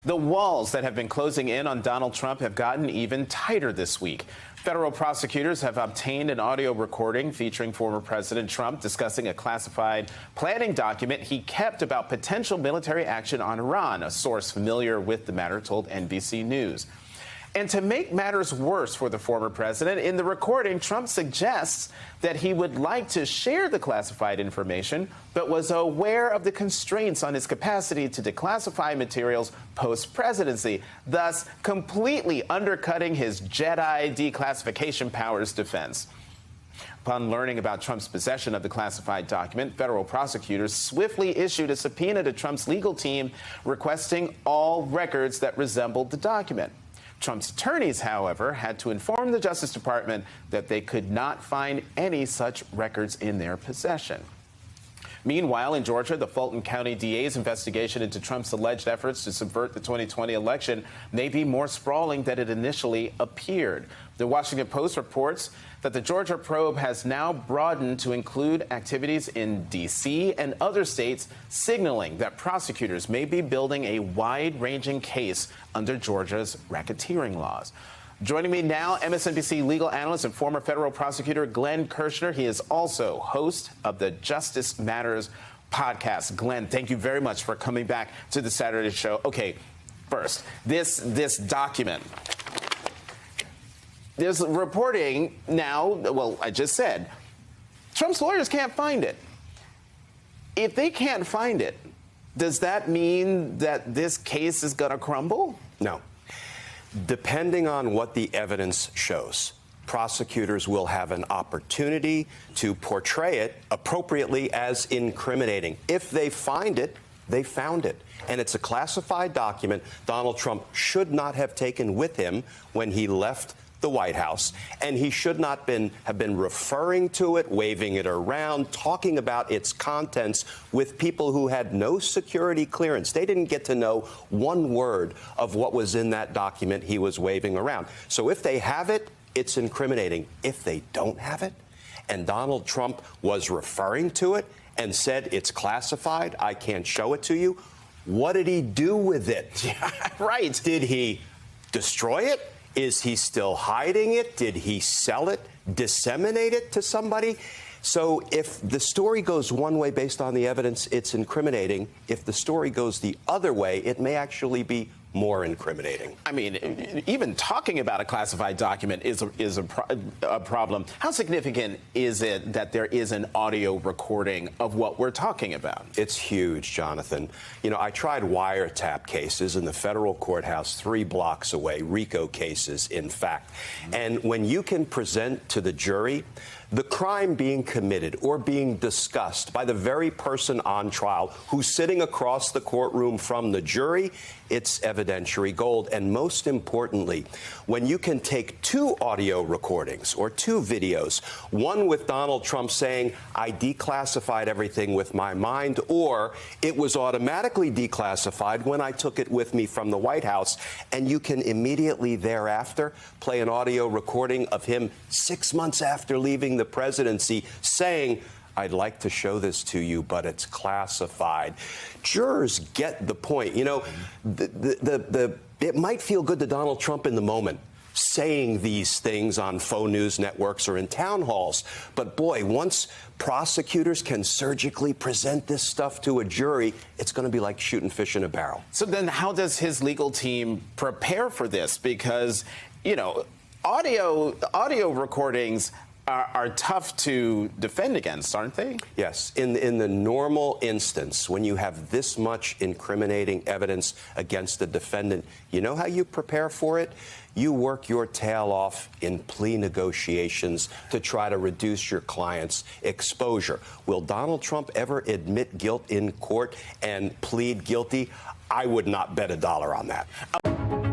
The walls that have been closing in on Donald Trump have gotten even tighter this week. Federal prosecutors have obtained an audio recording featuring former President Trump discussing a classified planning document he kept about potential military action on Iran, a source familiar with the matter told NBC News. And to make matters worse for the former president, in the recording, Trump suggests that he would like to share the classified information, but was aware of the constraints on his capacity to declassify materials post-presidency, thus completely undercutting his Jedi declassification powers defense. Upon learning about Trump's possession of the classified document, federal prosecutors swiftly issued a subpoena to Trump's legal team requesting all records that resembled the document. Trump's attorneys, however, had to inform the Justice Department that they could not find any such records in their possession. Meanwhile, in Georgia, the Fulton County DA's investigation into Trump's alleged efforts to subvert the 2020 election may be more sprawling than it initially appeared. The Washington Post reports that the Georgia probe has now broadened to include activities in D.C. and other states, signaling that prosecutors may be building a wide-ranging case under Georgia's racketeering laws. Joining me now, MSNBC legal analyst and former federal prosecutor Glenn Kirshner. He is also host of the Justice Matters podcast. Glenn, thank you very much for coming back to the Saturday show. Okay, first, this document. There's reporting now, well, I just said, Trump's lawyers can't find it. If they can't find it, does that mean that this case is going to crumble? No. Depending on what the evidence shows, prosecutors will have an opportunity to portray it appropriately as incriminating. If they find it, they found it. And it's a classified document Donald Trump should not have taken with him when he left the White House, and he should not have been referring to it, waving it around, talking about its contents with people who had no security clearance. They didn't get to know one word of what was in that document he was waving around. So if they have it, it's incriminating. If they don't have it, and Donald Trump was referring to it and said it's classified, I can't show it to you, what did he do with it? Yeah, right. Did he destroy it? Is he still hiding it? Did he sell it, disseminate it to somebody? So if the story goes one way based on the evidence, it's incriminating. If the story goes the other way, it may actually be more incriminating. I mean, even talking about a classified document is a problem. How significant is it that there is an audio recording of what we're talking about? It's huge, Jonathan. You know, I tried wiretap cases in the federal courthouse 3 blocks away, RICO cases, in fact. And when you can present to the jury the crime being committed or being discussed by the very person on trial who's sitting across the courtroom from the jury, it's evidentiary gold. And most importantly, when you can take 2 audio recordings or 2 videos, one with Donald Trump saying, I declassified everything with my mind, or it was automatically declassified when I took it with me from the White House, and you can immediately thereafter play an audio recording of him 6 months after leaving the presidency saying, I'd like to show this to you, but it's classified. Jurors get the point. You know, it might feel good to Donald Trump in the moment saying these things on faux news networks or in town halls. But boy, once prosecutors can surgically present this stuff to a jury, it's going to be like shooting fish in a barrel. So then how does his legal team prepare for this? Because, you know, audio recordings are tough to defend against, aren't they? Yes. In the normal instance, when you have this much incriminating evidence against the defendant, you know how you prepare for it? You work your tail off in plea negotiations to try to reduce your client's exposure. Will Donald Trump ever admit guilt in court and plead guilty? I would not bet $1 on that.